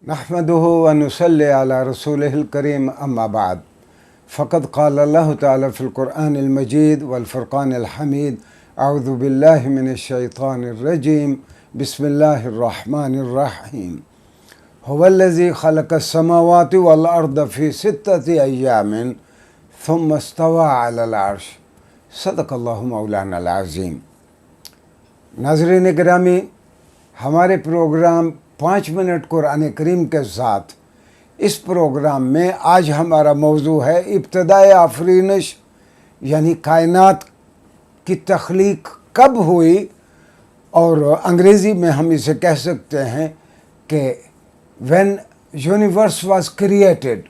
नहमदुहु व नुसल्ली अला रसूलिहिल करीम अम्मा बाद फ़क़द क़ाल अल्लाहु तआला फ़िल क़ुरआनिल मजीद वल फ़ुरक़ानिल हमीद अऊज़ु बिल्लाहि मिनश शैतानिर रजीम बिस्मिल्लाहिर रहमानिर रहीम हुवल्लज़ी ख़लक़स समावाति वल अर्ज़ फ़ी सित्तति अय्यामिन थुम्मा इस्तवा अलल अर्श सदक़ल्लाहु मौलानाल अज़ीम। नाज़रीन गिरामी, हमारे प्रोग्राम 5 मिनट कुरान करीम के साथ इस प्रोग्राम में आज हमारा मौजू है इब्तिदाए आफरीनिश, यानी कायनात की तख्लीक कब हुई, और अंग्रेज़ी में हम इसे कह सकते हैं कि व्हेन यूनिवर्स वाज क्रिएटेड,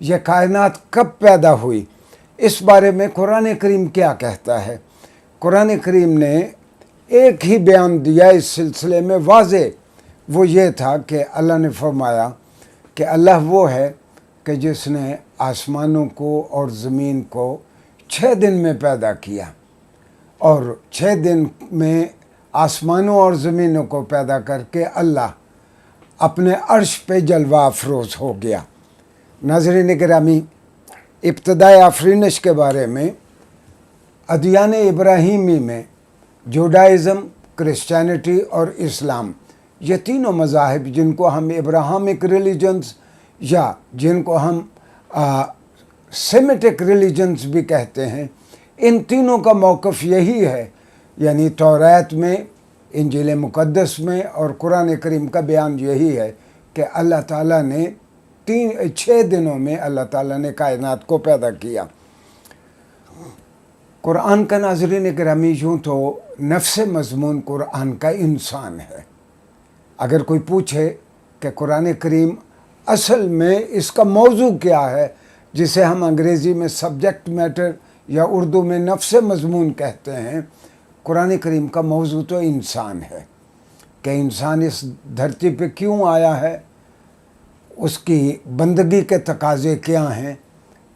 ये कायनात कब पैदा हुई। इस बारे में कुरान करीम क्या कहता है। कुरान करीम ने एक ही बयान दिया इस सिलसिले में वाज़े, वो ये था कि अल्लाह ने फरमाया कि अल्लाह वो है कि जिसने आसमानों को और ज़मीन को 6 दिन में पैदा किया, और 6 दिन में आसमानों और ज़मीनों को पैदा करके अल्लाह अपने अर्श पे जलवा अफरोज़ हो गया। नाज़रीन गिरामी, इब्तिदाए आफरीनिश के बारे में अदियान इब्राहीमी में जुडाइज़म, क्रिश्चियनिटी और इस्लाम, ये तीनों मज़ाहिब जिनको हम इब्राहमिक रिलीजन्स या जिनको हम सेमिटिक रिलीजन्स भी कहते हैं, इन तीनों का मौक़िफ़ यही है, यानी तौरात में, इंजील मुक़द्दस में और कुरान करीम का बयान यही है कि अल्लाह ताला ने 6 दिनों में अल्लाह ताला ने कायनात को पैदा किया। कुरान का नाज़रीन गिरामी यूँ तो नफ्स मज़मून कुरान का इंसान है। अगर कोई पूछे कि कुरान करीम असल में इसका मौजू क्या है, जिसे हम अंग्रेज़ी में सब्जेक्ट मैटर या उर्दू में नफ्स मज़मून कहते हैं, कुरान करीम का मौजू तो इंसान है कि इंसान इस धरती पे क्यों आया है, उसकी बंदगी के तकाज़े क्या हैं,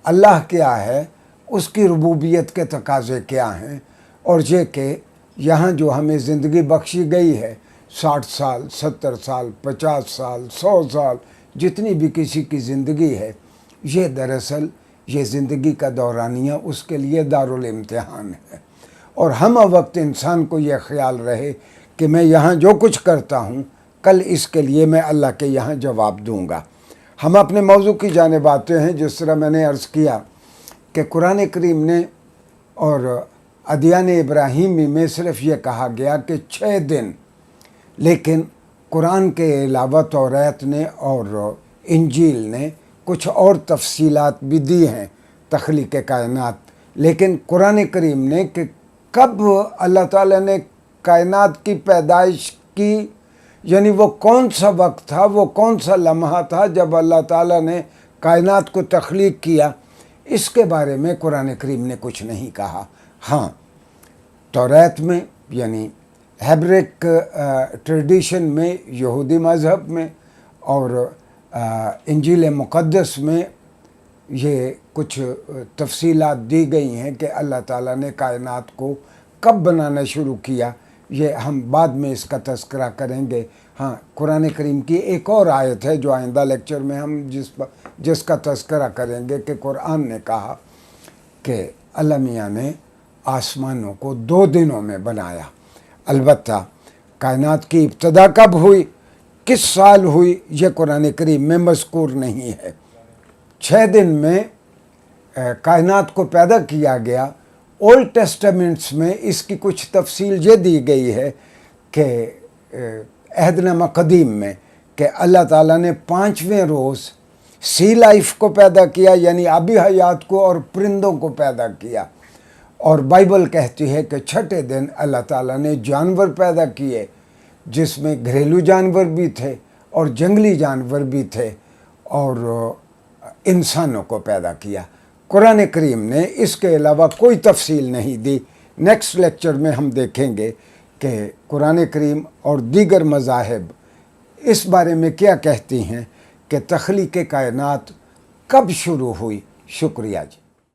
अल्लाह क्या है, उसकी रुबूबियत के तकाज़े क्या हैं, और ये कि यहाँ जो हमें ज़िंदगी बख्शी गई है, 60 साल, 70 साल, 50 साल, 100 साल, जितनी भी किसी की ज़िंदगी है, ये दरअसल ये ज़िंदगी का दौरानिया उसके लिए दारुल इम्तिहान है। और हम वक्त इंसान को ये ख्याल रहे कि मैं यहाँ जो कुछ करता हूँ, कल इसके लिए मैं अल्लाह के यहाँ जवाब दूँगा। हम अपने मौजू की जानिब आते हैं। जिस तरह मैंने अर्ज़ किया कि कुरान करीम ने और अदियान इब्राहीमी में सिर्फ़ ये कहा गया कि 6 दिन, लेकिन कुरान के अलावा तौरात ने और इंजील ने कुछ और तफसीलात भी दी हैं तख्लीक़ कायनात। लेकिन कुरान करीम ने कि कब अल्लाह ताला ने कायनात की पैदाइश की, यानी वो कौन सा वक्त था, वो कौन सा लम्हा था जब अल्लाह ताला ने कायनात को तख्लीक़ किया, इसके बारे में कुरान करीम ने कुछ नहीं कहा। हाँ, तौरात में यानी हेब्रिक ट्रेडिशन में, यहूदी मज़हब में और इंजील मुक़द्दस में ये कुछ तफसीलात दी गई हैं कि अल्लाह ताला ने कायनात को कब बनाना शुरू किया। ये हम बाद में इसका तज़किरा करेंगे। हाँ, कुरान करीम की एक और आयत है जो आइंदा लेक्चर में हम जिसका तज़किरा करेंगे कि कुरान ने कहा कि अल्लाह मियाँ ने आसमानों को 2 दिनों में बनाया। अलबत्ता कायनात की इब्तिदा कब हुई, किस साल हुई, ये कुरान करीम में मज़कूर नहीं है। 6 दिन में कायनात को पैदा किया गया। ओल्ड टेस्टामेंट्स में इसकी कुछ तफसील ये दी गई है कि अहदनामा कदीम में कि अल्लाह ताला ने 5वें रोज़ सी लाइफ को पैदा किया, यानी आबी हयात को और परिंदों को पैदा किया। और बाइबल कहती है कि 6ठे दिन अल्लाह ताला ने जानवर पैदा किए, जिसमें घरेलू जानवर भी थे और जंगली जानवर भी थे, और इंसानों को पैदा किया। कुरान करीम ने इसके अलावा कोई तफसील नहीं दी। नेक्स्ट लेक्चर में हम देखेंगे कि कुरान करीम और दीगर मज़ाहिब इस बारे में क्या कहती हैं कि तख्लीक़ कायनात कब शुरू हुई। शुक्रिया जी।